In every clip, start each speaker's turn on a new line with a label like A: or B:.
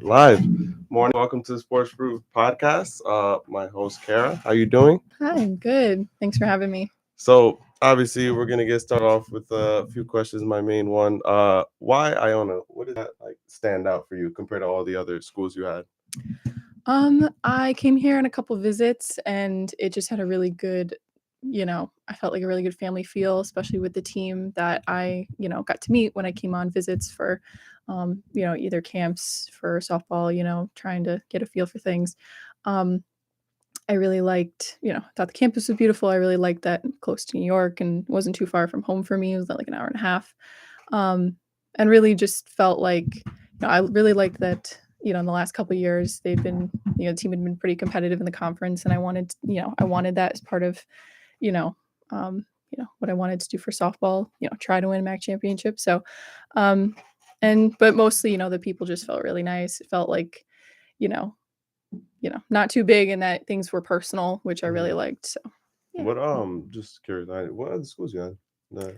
A: Live. Morning. Welcome to the Sports Proof Podcast. My host Kara. How you doing?
B: Hi, I'm good. Thanks for having me.
A: So obviously we're gonna get started off with a few questions. My main one. Why Iona? What did that like stand out for you compared to all the other schools you had?
B: I came here on a couple visits and it just had a really good, I felt like a really good family feel, especially with the team that I, got to meet when I came on visits for, either camps for softball, trying to get a feel for things. Um, I really liked, thought the campus was beautiful. I really liked that close to New York and wasn't too far from home for me. It was like an hour and a half. Um, and really just felt like, I really liked that, in the last couple of years, they've been, the team had been pretty competitive in the conference. And I wanted that as part of, you know, what I wanted to do for softball, try to win a MAC championship. So, um, but mostly, the people just felt really nice. It felt like, you know, not too big and that things were personal, which I really
A: Mhm.
B: liked. So yeah.
A: What just curious. What other schools you had? No.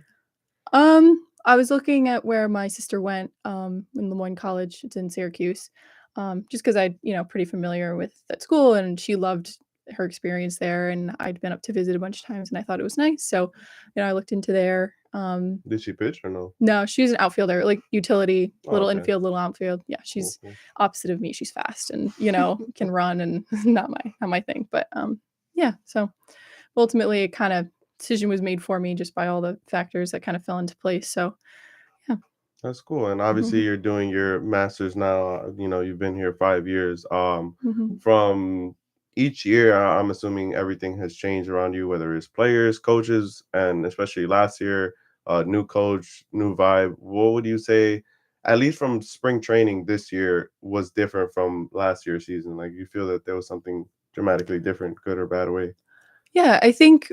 B: I was looking at where my sister went in Lemoyne College. It's in Syracuse. Just because I, pretty familiar with that school and she loved her experience there and I'd been up to visit a bunch of times and I thought it was nice. So, I looked into there.
A: Did she pitch or no?
B: No, she's an outfielder, like utility,
A: Oh,
B: little
A: okay.
B: infield, little outfield. Yeah,
A: Cool,
B: she's
A: cool.
B: opposite of me. She's fast and, can run and not my thing. But yeah, so ultimately it kind of decision was made for me just by all the factors that kind of fell into place. So yeah.
A: That's cool. And obviously
B: Mhm,
A: you're doing your masters now. You've been here 5 years.
B: mhm.
A: From each year, I'm assuming everything has changed around you, whether it's players, coaches, and especially last year, new coach, new vibe. What would you say, at least from spring training this year, was different from last year's season? Like you feel that there was something dramatically different, good or bad way?
B: Yeah, I think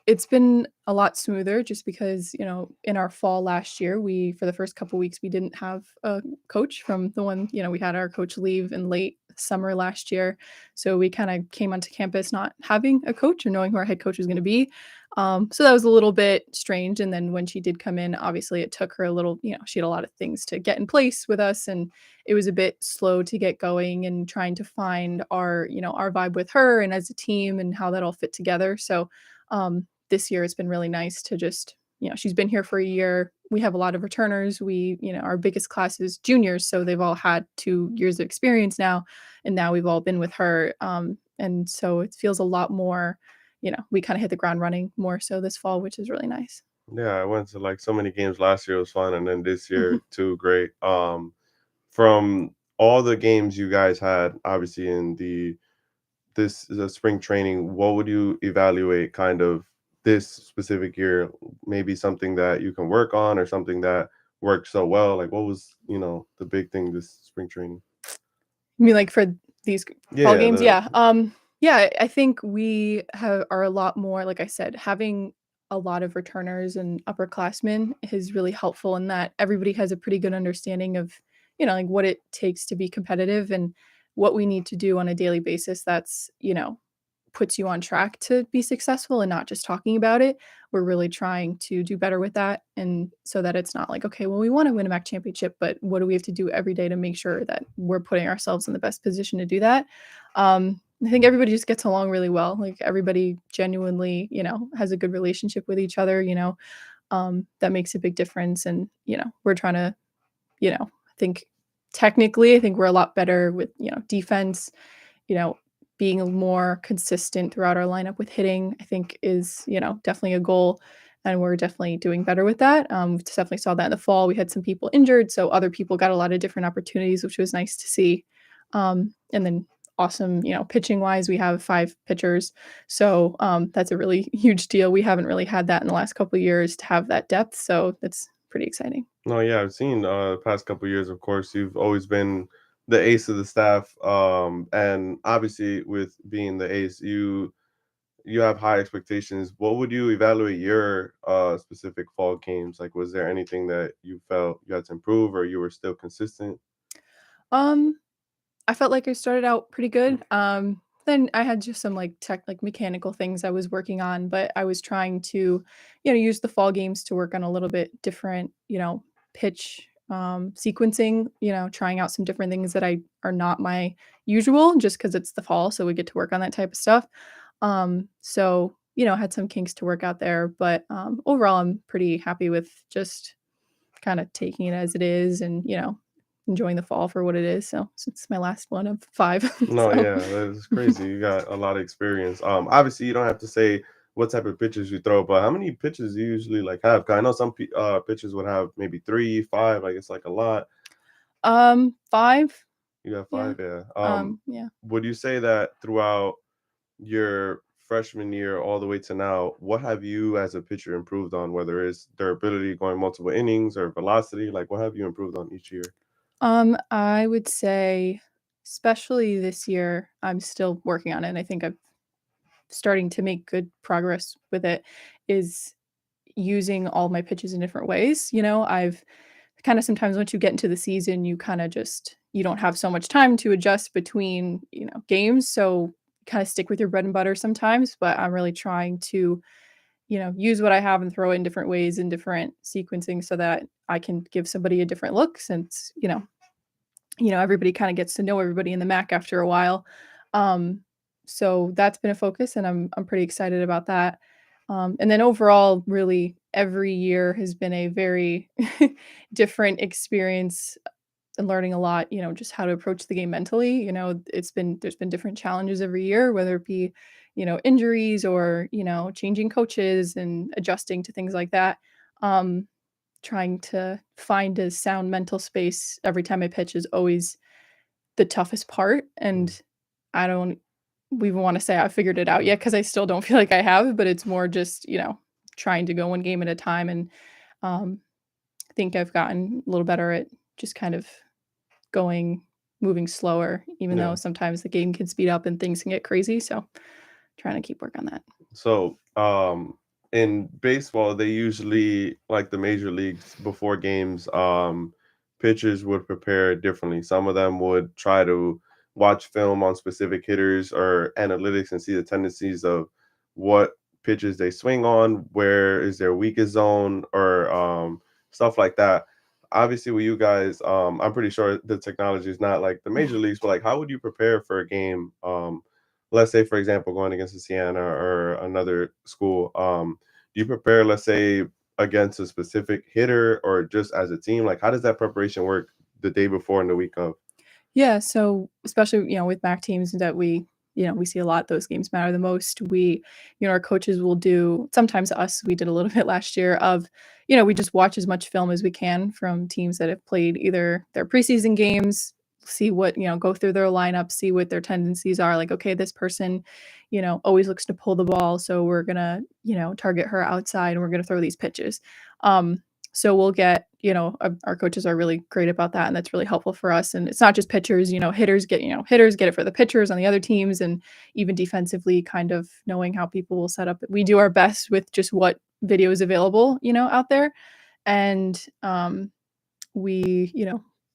B: it's been a lot smoother just because, in our fall last year, we for the first couple weeks we didn't have a coach from the one, we had our coach leave in late summer last year. So we kind of came onto campus not having a coach or knowing who our head coach was going to be. So that was a little bit strange. And then when she did come in, obviously it took her a little, she had a lot of things to get in place with us and it was a bit slow to get going and trying to find our vibe with her and as a team and how that all fit together. So this year it's been really nice to just, she's been here for a year. We have a lot of returners. Our biggest class is juniors, so they've all had 2 years of experience now, and now we've all been with her. And so it feels a lot more, we kind of hit the ground running more so this fall, which is really nice.
A: Yeah, I went to like so many games last year. It was fun, and then this
B: Mhm.
A: year too, great. From all the games you guys had, obviously in the spring training, what would you evaluate kind of this specific year? Maybe something that you can work on or something that worked so well. Like what was, the big thing this spring training?
B: I mean, like for these fall
A: Yeah,
B: games,
A: the
B: yeah. Yeah, I think we are a lot more, like I said, having a lot of returners and upperclassmen is really helpful in that everybody has a pretty good understanding of, like what it takes to be competitive and what we need to do on a daily basis. That's, puts you on track to be successful and not just talking about it. We're really trying to do better with that. And so that it's not like, okay, well, we want to win a MAC championship, but what do we have to do every day to make sure that we're putting ourselves in the best position to do that? I think everybody just gets along really well. Like everybody genuinely, has a good relationship with each other, that makes a big difference. And, we're trying to, I think technically, I think we're a lot better with, defense, you know, being more consistent throughout our lineup with hitting, I think is, definitely a goal. And we're definitely doing better with that. We definitely saw that in the fall. We had some people injured, so other people got a lot of different opportunities, which was nice to see. And then awesome, pitching wise, we have 5 pitchers. So that's a really huge deal. We haven't really had that in the last couple of years to have that depth. So that's pretty exciting.
A: No, yeah, I've seen the past couple years, of course, you've always been the ace of the staff. And obviously with being the ace, you have high expectations. What would you evaluate your specific fall games? Like, was there anything that you felt you had to improve, or you were still consistent?
B: Um, I felt like I started out pretty good. Then I had just some like mechanical things I was working on, but I was trying to, use the fall games to work on a little bit different, pitch. sequencing, trying out some different things that I are not my usual just because it's the fall, so we get to work on that type of stuff. So, had some kinks to work out there, but overall, I'm pretty happy with just kind of taking it as it is and, enjoying the fall for what it is. So, it's my last one of 5.
A: No,
B: So,
A: yeah, that's crazy. You got a lot of experience. Obviously, you don't have to say what type of pitches you throw, but how many pitches do you usually like have? 'Cause I know some pitches would have maybe 3, 5. Like it's like a lot.
B: 5,
A: You got
B: yeah.
A: 5, yeah.
B: Yeah.
A: Would you say that throughout your freshman year all the way to now, what have you as a pitcher improved on? Whether it's durability, going multiple innings, or velocity, like what have you improved on each year?
B: I would say, especially this year, I'm still working on it, and I think I'm starting to make good progress with it, is using all my pitches in different ways. I've kind of sometimes once you get into the season, you kind of just you don't have so much time to adjust between, games. So kind of stick with your bread and butter sometimes, but I'm really trying to, use what I have and throw it in different ways in different sequencing so that I can give somebody a different look since, everybody kind of gets to know everybody in the MAC after a while. Um, so that's been a focus, and I'm pretty excited about that. And then overall, really, every year has been a very different experience and learning a lot. Just how to approach the game mentally. There's been different challenges every year, whether it be, injuries or changing coaches and adjusting to things like that. Um, Trying to find a sound mental space every time I pitch is always the toughest part,
A: Mm.
B: and I don't even wanna say I figured it out yet because I still don't feel like I have, but it's more just, trying to go one game at a time, and, um, I think I've gotten a little better at just kind of going moving slower, even though
A: Yeah.
B: sometimes the game can speed up and things can get crazy, so trying to keep work on that.
A: So, in baseball, they usually like the major leagues before games, pitchers would prepare differently. Some of them would try to watch film on specific hitters or analytics and see the tendencies of what pitches they swing on, where is their weakest zone, or stuff like that. Obviously, with you guys, I'm pretty sure the technology is not like the major leagues, but like, how would you prepare for a game? Let's say, for example, going against a Siena or another school, do you prepare, let's say, against a specific hitter or just as a team? Like, how does that preparation work the day before and the week of?
B: Yeah, so especially, with MAC teams that we see a lot, those games matter the most. Our coaches will do sometimes us, we did a little bit last year of, we just watch as much film as we can from teams that have played either their preseason games, see what, go through their lineup, see what their tendencies are. Like, okay, this person, always looks to pull the ball. So we're gonna, target her outside and we're gonna throw these pitches. So we'll get, our coaches are really great about that, and that's really helpful for us. And it's not just pitchers, hitters get it for the pitchers on the other teams, and even defensively, kind of knowing how people will set up. We do our best with just what video is available, out there, and we,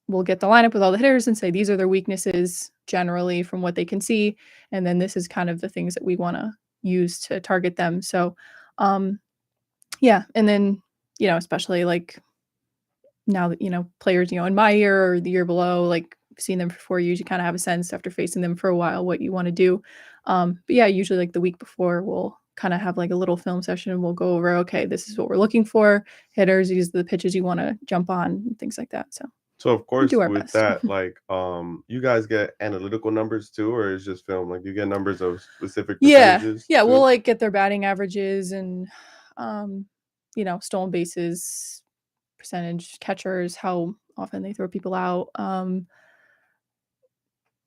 B: we'll get the lineup with all the hitters and say these are their weaknesses generally from what they can see, and then this is kind of the things that we want to use to target them. So, yeah, and then especially like now that, players, in my year or the year below, like seeing them for 4 years, you kind of have a sense after facing them for a while what you want to do. But yeah, usually like the week before, we'll kind of have like a little film session and we'll go over, okay, this is what we're looking for. Hitters, these are the pitches you want to jump on, and things like that. So
A: So, of
B: we
A: course,
B: do our
A: with
B: best.
A: that, like, you guys get analytical numbers too, or is just film? Like, you get numbers of specific
B: Yeah.
A: percentages
B: Yeah. We'll
A: too?
B: like get their batting averages and, um, stolen bases, percentage, catchers, how often they throw people out.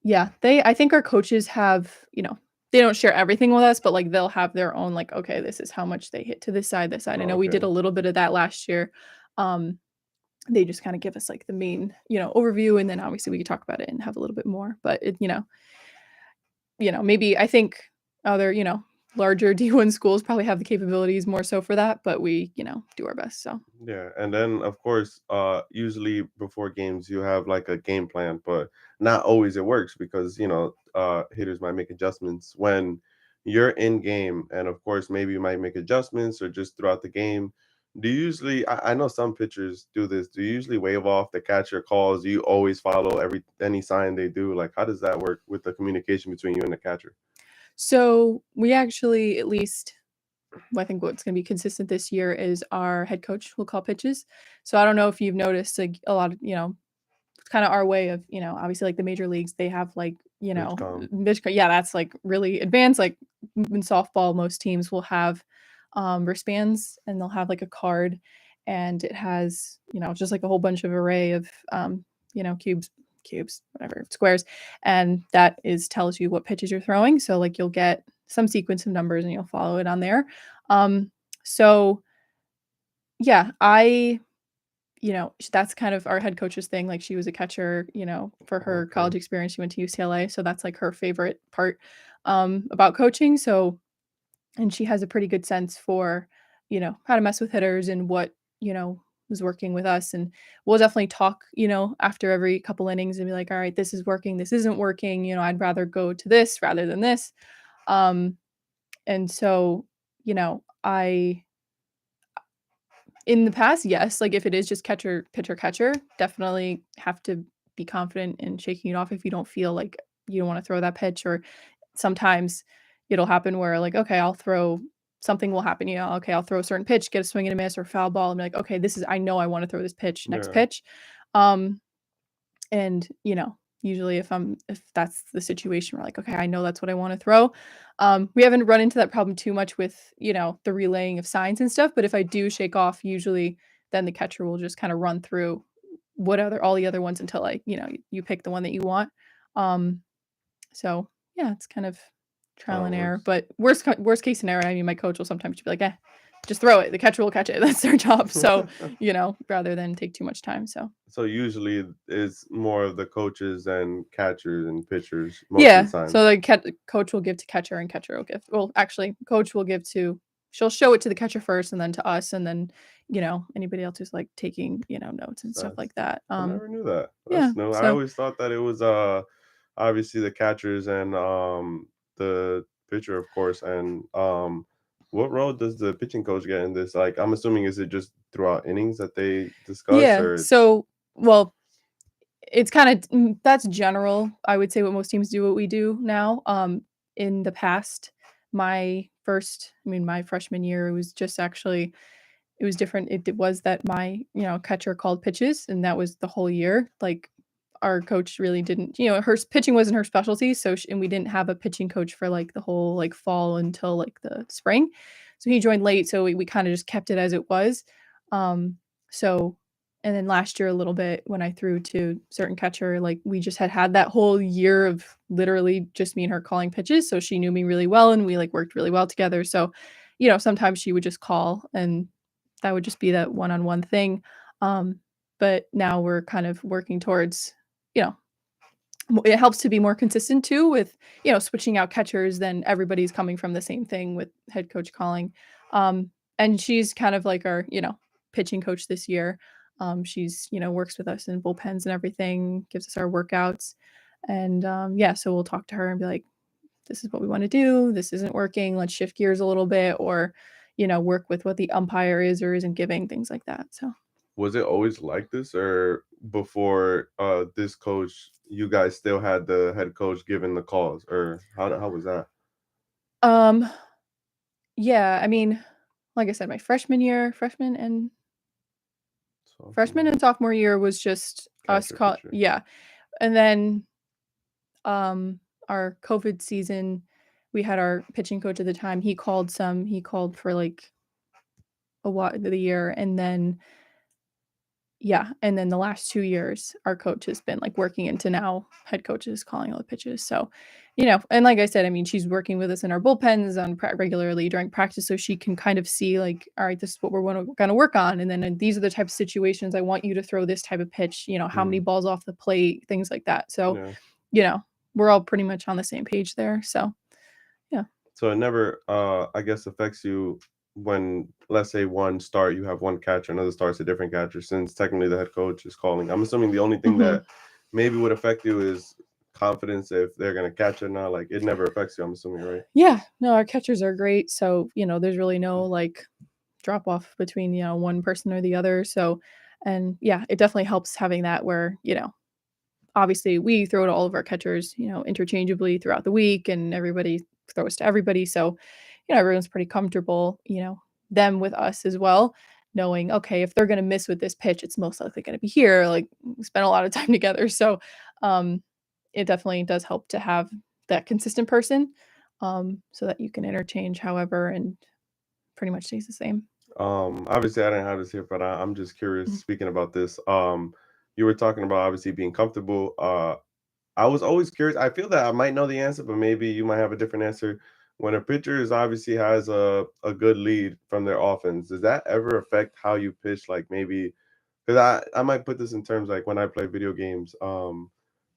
B: Yeah, I think our coaches have, they don't share everything with us, but, like, they'll have their own, like, "Okay, this is how much they hit to this side, this side." I
A: Oh,
B: know we did
A: okay.
B: a little bit of that last year. Um, they just kinda give us, like, the main, overview, and then obviously we could talk about it and have a little bit more, but maybe I think other, larger D1 schools probably have the capabilities more so for that, but we, do our best, so.
A: Yeah, and then of course, usually before games you have like a game plan, but not always it works because hitters might make adjustments when you're in game, and of course maybe you might make adjustments or just throughout the game. Do you usually? I know some pitchers do this. Do you usually wave off the catcher calls? Do you always follow any sign they do? Like, how does that work with the communication between you and the catcher?
B: So we actually, at least, I think what's going to be consistent this year is our head coach will call pitches. So I don't know if you've noticed like a lot of, it's kind of our way of, obviously like the major leagues, they have like,
A: Pitch.com.
B: yeah, that's like really advanced. Like in softball, most teams will have wristbands and they'll have like a card and it has, just like a whole bunch of array of, cubes, whatever, squares. And that tells you what pitches you're throwing. So like you'll get some sequence of numbers and you'll follow it on there. Um, so yeah, that's kind of our head coach's thing. Like she was a catcher, for her
A: Okay.
B: college experience. She went to UCLA. So that's like her favorite part about coaching. So, and she has a pretty good sense for, how to mess with hitters and what, was working with us. And we'll definitely talk, after every couple innings and be like, all right, this is working, this isn't working. I'd rather go to this rather than this. And so, I in the past, yes, like if it is just catcher, pitcher, catcher, definitely have to be confident in shaking it off if you don't feel like you don't want to throw that pitch. Or sometimes it'll happen where like, okay, something will happen, okay, I'll throw a certain pitch, get a swing and a miss or foul ball and be like, okay, I know I want to throw this pitch, next
A: Yeah.
B: pitch. Um, and, usually if that's the situation, we're like, okay, I know that's what I want to throw. We haven't run into that problem too much with, the relaying of signs and stuff. But if I do shake off, usually then the catcher will just kind of run through all the other ones until like, you pick the one that you want. Um, so yeah, it's kind of
A: How
B: trial
A: it
B: and error.
A: works.
B: But worst case scenario, I mean, my coach will sometimes be like, just throw it. The catcher will catch it. That's their job. So, rather than take too much time. So
A: So usually it's more of the coaches and catchers and pitchers most of
B: yeah,
A: the time.
B: so the coach will give to catcher and catcher will give, well, actually, coach will give to, she'll show it to the catcher first and then to us, and then, anybody else who's, like, taking, notes and stuff
A: That's
B: like that.
A: I never knew that.
B: Yeah,
A: That's new. I
B: so
A: always thought that it was obviously the catchers and the pitcher of course and what role does the pitching coach get in this? Like I'm assuming is it just throughout innings that they discuss
B: yeah,
A: or it's
B: so well, it's kinda that's general, I would say what most teams do what we do now. In the past, my freshman year, it was just actually it was different. It was that my, catcher called pitches, and that was the whole year. Like, our coach really didn't, her pitching wasn't her specialty, so and we didn't have a pitching coach for, like, the whole, like, fall until, like, the spring. So he joined late, so we kinda just kept it as it was. So and then last year a little bit when I threw to certain catcher, like, we just had that whole year of literally just me and her calling pitches, so she knew me really well, and we, like, worked really well together. So, sometimes she would just call, and that would just be that one-on-one thing. Um, but now we're kind of working towards, you know, it helps to be more consistent too with, switching out catchers, then everybody's coming from the same thing with head coach calling. And she's kind of like our, pitching coach this year. She's, works with us in bullpens and everything, gives us our workouts. And yeah, so we'll talk to her and be like, this is what we want to do. This isn't working. Let's shift gears a little bit, or, work with what the umpire is or isn't giving, things like that. So,
A: was it always like this or before this coach you guys still had the head coach giving the calls or how was that?
B: um, yeah, I mean, like I said, my freshman
A: Sophomore,
B: and sophomore year was just us
A: catcher pitcher.
B: yeah. And then um our COVID season, we had our pitching coach at the time. He called for like a while of the year, and then yeah, and then the last 2 years, our coach has been, like, working into now head coaches calling all the pitches. So, and like I said, I mean, she's working with us in our bullpens on regularly during practice, so she can kind of see, like, "All right, this is what we're gonna work on, and then these are the type of situations I want you to throw this type of pitch, how many
A: Mm,
B: balls off the plate," things like that. So,
A: yeah.
B: you know, we're all pretty much on the same page there. So, yeah.
A: So it never, I guess, affects you when, let's say, one start you have one catcher, another starts a different catcher. Since technically the head coach is calling, I'm assuming the only thing
B: Mhm.
A: that maybe would affect you is confidence if they're gonna catch it or not. Like it never affects you. I'm assuming, right?
B: Yeah. No, our catchers are great, so, there's really no, like, drop off between, one person or the other. So, and yeah, it definitely helps having that where, obviously we throw to all of our catchers, interchangeably throughout the week and everybody throws to everybody. So, everyone's pretty comfortable, them with us as well, knowing, okay, if they're going to miss with this pitch, it's most likely going to be here. Like we spend a lot of time together. So, um, it definitely does help to have that consistent person, so that you can interchange however and pretty much stays the same.
A: Obviously, I didn't have this here, but I'm just curious.
B: Mhm.
A: Speaking about this, you were talking about obviously being comfortable. I was always curious. I feel that I might know the answer, but maybe you might have a different answer. When a pitcher is obviously has a good lead from their offense, does that ever affect how you pitch? Like maybe because I might put this in terms like when I play video games.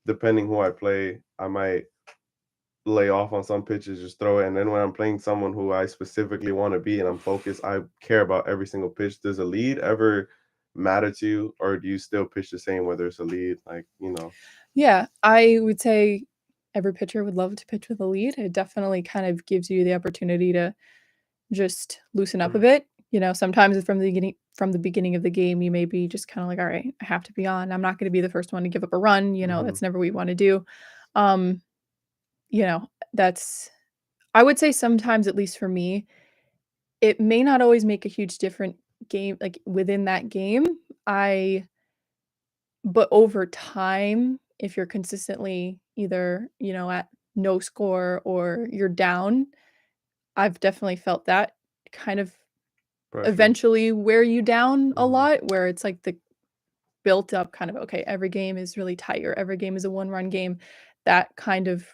A: Depending who I play, I might lay off on some pitches, just throw it. And then when I'm playing someone who I specifically want to be and I'm focused, I care about every single pitch. Does a lead ever matter to you, or do you still pitch the same whether it's a lead? Like, you know.
B: Yeah, I would say every pitcher would love to pitch with a lead. It definitely kind of gives you the opportunity to just loosen up a bit. Sometimes from the beginning of the game, you may be just kind of like, all right, I have to be on. I'm not going to be the first one to give up a run.
A: Hmm.
B: That's never what we want to do. Um, that's I would say sometimes, at least for me, it may not always make a huge different game like within that game. I But over time, if you're consistently either, at no score or you're down, I've definitely felt that kind of
A: Pressure.
B: eventually wear you down a
A: Hmm.
B: lot, where it's like the built up kind of, okay, every game is really tight or every game is a one-run game. That kind of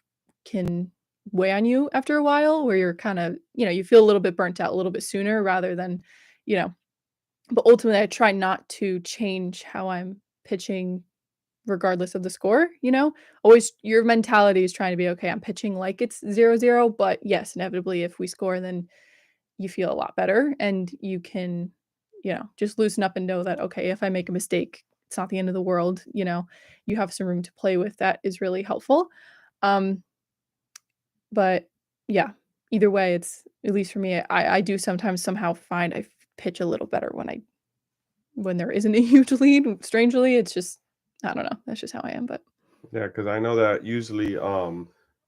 B: can weigh on you after a while where you're kind of, you feel a little bit burnt out a little bit sooner rather than, you know but ultimately I try not to change how I'm pitching regardless of the score, Always your mentality is trying to be, "Okay, I'm pitching like it's 0-0, but yes, inevitably, if we score, then you feel a lot better, and you can, just loosen up and know that, okay, if I make a mistake, it's not the end of the world, You have some room to play with that is really helpful. Um, but yeah, either way, it's at least for me, I do sometimes somehow find I pitch a little better when there isn't a huge lead. Strangely, it's just I don't know. That's just how I am, but
A: Yeah, because I know that usually,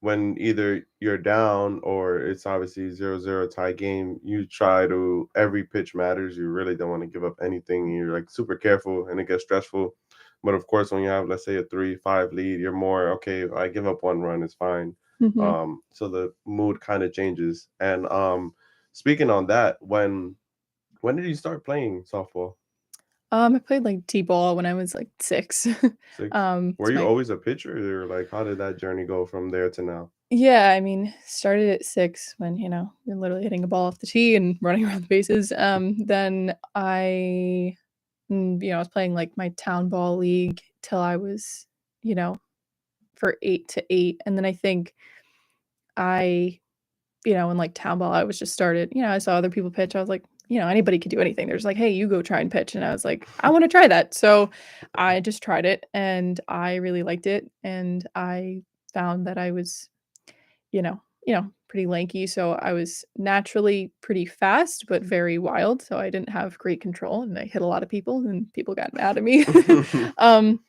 A: when either you're down or it's obviously 0-0 tie game, you try to every pitch matters. You really don't want to give up anything. You're like super careful, and it gets stressful. But of course, when you have, let's say, a 3-5 lead, you're more okay. If I give up one run, it's fine.
B: mhm.
A: So the mood kind of changes. And speaking on that, when did you start playing softball?
B: I played, like, T-ball when I was, like, 6.
A: 6. Were
B: It's
A: you
B: my
A: always a pitcher, or like how did that journey go from there to now?
B: Yeah, I mean, started at 6 when, you're literally hitting a ball off the tee and running around the bases. Then I was playing, like, my town ball league till I was, you know, for 8 to 8, and then I think I in, like, town ball, I was just started I saw other people pitch, I was like, anybody could do anything. There's like, "Hey, you go try and pitch," and I was like, "I wanna try that." So, I just tried it, and I really liked it, and I found that I was, pretty lanky, so I was naturally pretty fast, but very wild, so I didn't have great control, and I hit a lot of people, and people got mad at me. Um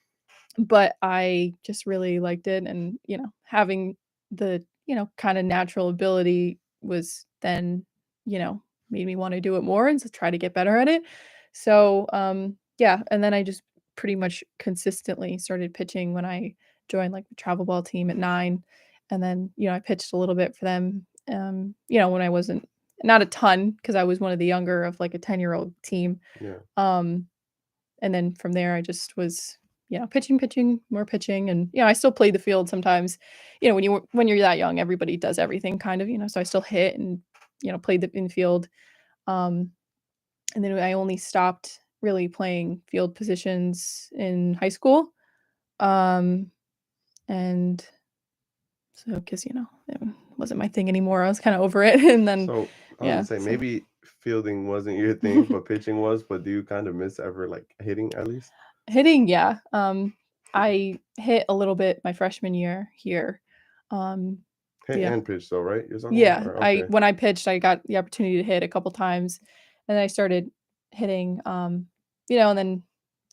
B: but I just really liked it and, having the, kinda natural ability was then, made me wanna do it more and to try to get better at it. So, yeah, and then I just pretty much consistently started pitching when I joined, like, the travel ball team at 9, and then, I pitched a little bit for them, when I wasn't not a ton because I was one of the younger of, like, a 10-year-old team.
A: Yeah.
B: Um and then from there, I just was, pitching, more pitching, and, I still played the field sometimes. When you're that young, everybody does everything kind of, so I still hit and, played the infield. Um, and then I only stopped really playing field positions in high school. Um, and so because, it wasn't my thing anymore. I was kind of over it. And then,
A: So I was gonna
B: yeah,
A: say
B: so
A: maybe fielding wasn't your thing, but pitching was. But do you kind of miss ever like hitting at least?
B: hitting, yeah. I hit a little bit my freshman year here. Um,
A: Hit
B: yeah,
A: and pitch though, right? You're talking about?
B: yeah.
A: Or
B: I
A: okay.
B: when I pitched, I got the opportunity to hit a couple times, and then I started hitting, and then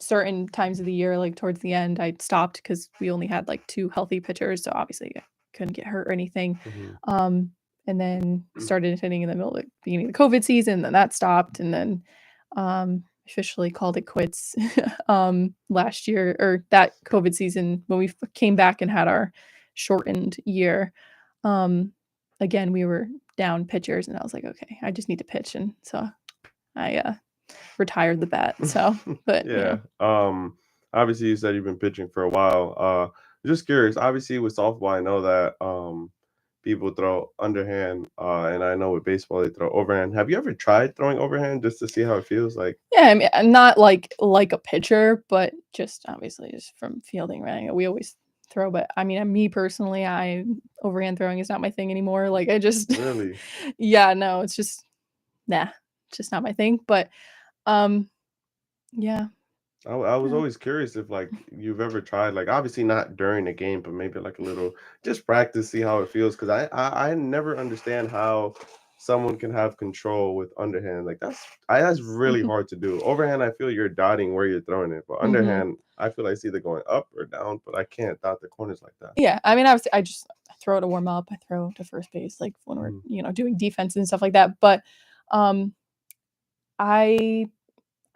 B: certain times of the year, like towards the end, I stopped because we only had like 2 healthy pitchers, so obviously I couldn't get hurt or anything.
A: Mhm.
B: Um, and then started hitting in the middle of the beginning of the COVID season, then that stopped, and then officially called it quits last year, or that COVID season when we came back and had our shortened year. Um, Again, we were down pitchers, and I was like, okay, I just need to pitch, and so I retired the bat. So, but
A: Yeah. Obviously you said you've been pitching for a while. Just curious, obviously with softball I know that people throw underhand, and I know with baseball they throw overhand. Have you ever tried throwing overhand just to see how it feels like?
B: yeah, I mean, I'm not like a pitcher, but just obviously just from fielding, right? We always throw, but I mean, me personally, I overhand throwing is not my thing anymore. Like I just,
A: Really?
B: yeah, no, it's just nah, it's just not my thing. But um, yeah,
A: I was
B: yeah.
A: always curious if like you've ever tried, like obviously not during the game, but maybe like a little just practice, see how it feels. Because I never understand how someone can have control with underhand. Like that's really
B: Mhm,
A: hard to do. Overhand, I feel you're dotting where you're throwing it, but
B: mhm.
A: underhand, I feel like it's either going up or down, but I can't dot the corners like that.
B: Yeah, I mean, obviously, I throw to warm up. I throw to first base, like when we're
A: Mhm.
B: doing defense and stuff like that. But um, I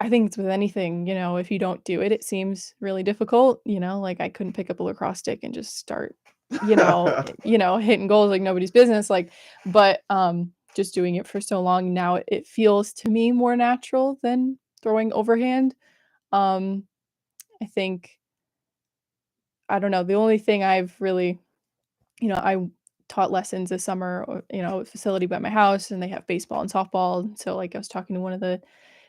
B: I think it's with anything, if you don't do it, it seems really difficult. Like I couldn't pick up a lacrosse stick and just start, hitting goals like nobody's business. Like, but just doing it for so long now, it feels to me more natural than throwing overhand. Um, I think I don't know. The only thing I've really I taught lessons this summer, or, a facility by my house, and they have baseball and softball. And so, like, I was talking to one of the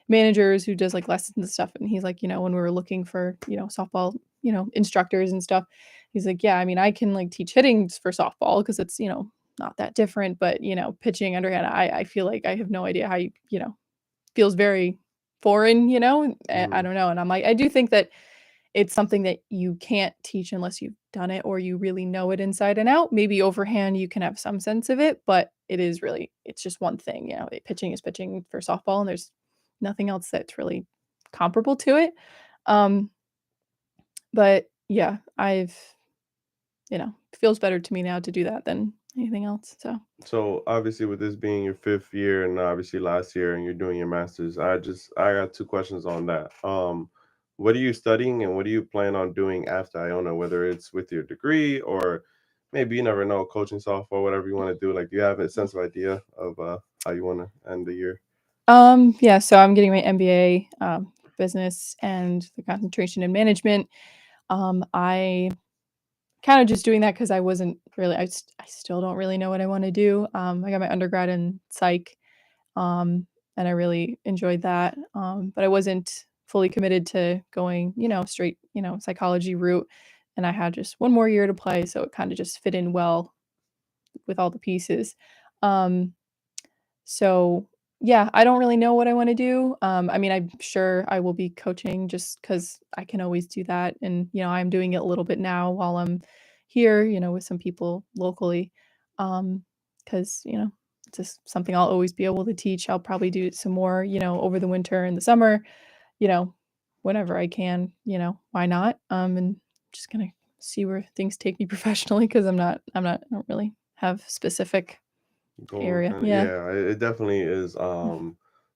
B: managers who does like lessons and stuff, and he's like, when we were looking for, softball, instructors and stuff, he's like, yeah, I mean, I can like teach hitting for softball because it's, not that different, but pitching underhand, I feel like I have no idea how feels very foreign, I
A: Mhm.
B: don't know. And I'm like, I do think that it's something that you can't teach unless you've done it or you really know it inside and out. Maybe overhand, you can have some sense of it, but it's just one thing. Pitching is pitching for softball, and there's nothing else that's really comparable to it. Um, but yeah, feels better to me now to do that than anything else. So
A: So obviously, with this being your fifth year, and obviously last year, and you're doing your masters, I got two questions on that. What are you studying, and what do you plan on doing after Iona? Whether it's with your degree, or maybe you never know, coaching softball, whatever you want to do. Like, do you have a sense of idea of how you want to end the year?
B: yeah, so I'm getting my MBA, business and the concentration in management. I kind of just doing that because I wasn't really, I still don't really know what I want to do. I got my undergrad in psych, um, and I really enjoyed that. But I wasn't fully committed to going, straight, psychology route. And I had just one more year to play, so it kind of just fit in well with all the pieces. Um, so yeah, I don't really know what I want to do. I mean, I'm sure I will be coaching just because I can always do that, and I'm doing it a little bit now while I'm here, with some people locally, because it's just something I'll always be able to teach. I'll probably do it some more, over the winter and the summer, you know, whenever I can. Why not? And just gonna see where things take me professionally because I don't really have specific
A: Goal
B: area.
A: kind of,
B: Yeah.
A: yeah. It definitely is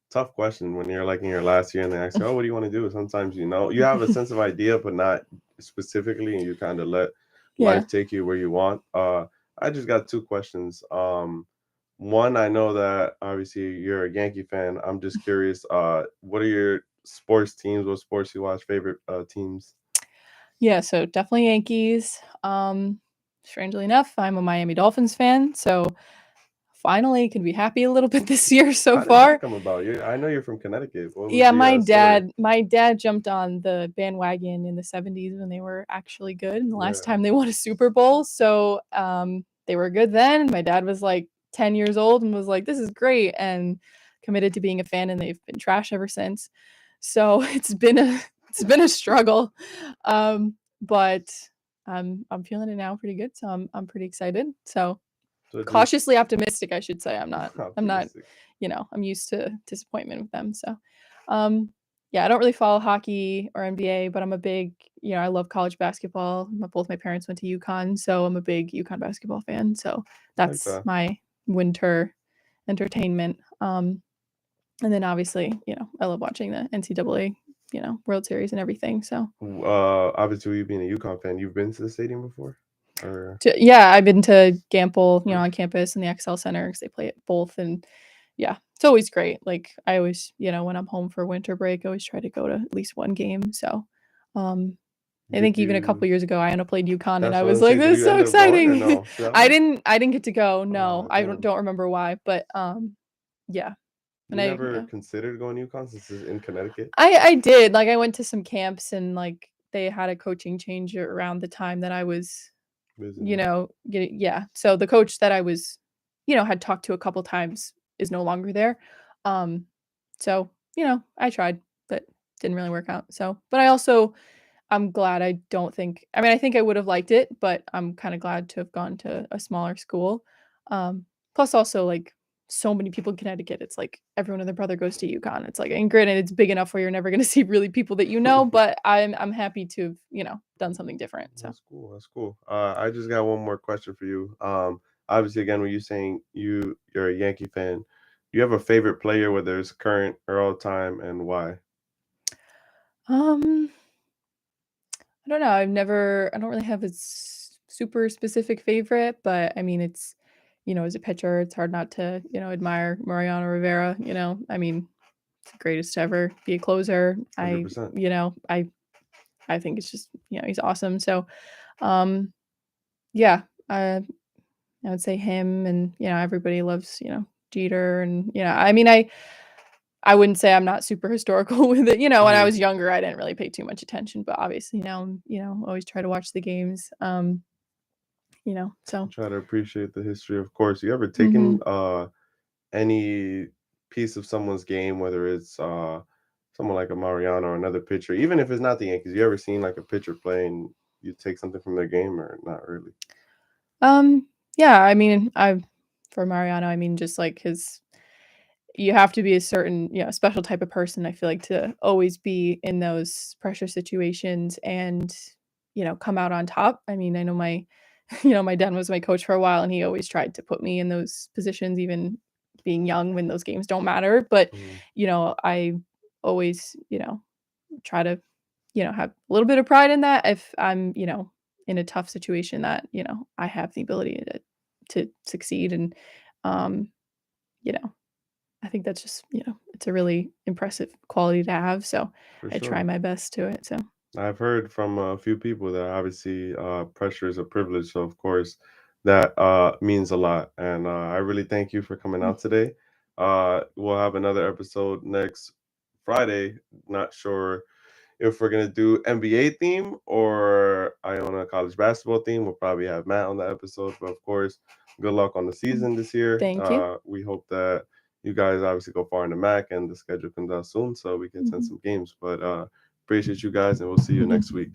A: tough question when you're like in your last year and they ask you, oh, what do you want to do? Sometimes you have a sense of idea, but not specifically, and you kind of let
B: Yeah.
A: life take you where you want. I just got two questions. One, I know that obviously you're a Yankee fan. I'm just curious, what are your sports teams? What sports you watch? Favorite teams?
B: Yeah, so definitely Yankees. Strangely enough, I'm a Miami Dolphins fan, so finally can be happy a little bit this year so
A: How did that
B: far.
A: come about? I know you're from Connecticut. What was
B: Yeah,
A: the story?
B: my dad jumped on the bandwagon in the 70s when they were actually good, and the last
A: Yeah.
B: time they won a Super Bowl, so, they were good then. My dad was, like, 10 years old and was like, "This is great," and committed to being a fan, and they've been trash ever since. So, it's been a struggle, but I'm feeling it now pretty good, so I'm pretty excited. So,
A: So just
B: cautiously optimistic, I should say. I'm not,
A: optimistic.
B: I'm used to disappointment with them. So, um, yeah, I don't really follow hockey or NBA, but I'm a big, I love college basketball. Both my parents went to UConn, so I'm a big UConn basketball fan. So
A: Like
B: that's
A: that.
B: my winter entertainment. And then obviously, I love watching the NCAA, World Series and everything. So
A: Obviously, you being a UConn fan, you've been to the stadium before, or
B: yeah, I've been to Gamble, on campus in the XL Center because they play it both, and yeah, it's always great. Like I always, when I'm home for winter break, I always try to go to at least one game. So, um, I
A: did
B: think even a couple
A: you?
B: years ago, Iona played UConn, and
A: That's
B: I
A: what I
B: was
A: was
B: like,
A: say. Did
B: "This is
A: you
B: so
A: end up going or
B: exciting!"
A: no to that
B: I
A: one?
B: didn't, I didn't get to go. No, I
A: Damn.
B: don't remember why, but yeah,
A: You
B: and I
A: never
B: yeah,
A: considered going to UConn since it's in Connecticut?
B: I did. Like I went to some camps, and like they had a coaching change around the time that I was
A: Visiting.
B: yeah. So the coach that I was, had talked to a couple times is no longer there. Um, so, I tried, but didn't really work out. So, but I'm glad I don't think, I mean, I think I would have liked it, but I'm kind of glad to have gone to a smaller school. Plus also like so many people in Connecticut. It's like everyone and their brother goes to UConn. It's like, and granted, it's big enough where you're never going to see really people that but I'm happy to have, done something different. So.
A: That's cool. That's cool. I just got one more question for you. Obviously, again, when you saying you're a Yankee fan, do you have a favorite player, whether it's current or all time, and why?
B: Um, I don't know. I don't really have a super specific favorite, but I mean, as a pitcher, it's hard not to, admire Mariano Rivera. I mean, it's the greatest to ever be a closer.
A: 100%.
B: I think it's just, he's awesome. So, um, yeah, I would say him and, everybody loves, Jeter and, I mean, I wouldn't say I'm not super historical with it. When I
A: Hmm.
B: was younger, I didn't really pay too much attention, but obviously now I'm, always try to watch the games. So
A: Try to appreciate the history, of course. You ever taken
B: mhm.
A: any piece of someone's game, whether it's someone like a Mariano or another pitcher, even if it's not the Yankees, you ever seen like a pitcher play and you take something from their game or not really?
B: Yeah, I mean, I for Mariano, I mean, just like his you have to be a certain, special type of person, I feel like, to always be in those pressure situations and, come out on top. I mean, I know my my dad was my coach for a while, and he always tried to put me in those positions, even being young when those games don't matter. But,
A: Mm,
B: I always, try to, have a little bit of pride in that if I'm, in a tough situation that, I have the ability to succeed. And, um, you know, I think that's just, it's a really impressive quality to have. So
A: for
B: I try
A: sure.
B: my best to it. So
A: I've heard from a few people that obviously pressure is a privilege. So, of course, that means a lot. And I really thank you for coming
B: mm,
A: out today. We'll have another episode next Friday. Not sure if we're going to do NBA theme or Iona college basketball theme. We'll probably have Matt on the episode. But, of course, good luck on the
B: mm,
A: season this year.
B: thank you.
A: We hope that you guys obviously go far in the MAC and the schedule comes out soon so we can send
B: Mhm,
A: some games. But appreciate you guys, and we'll see you next
B: mhm.
A: week.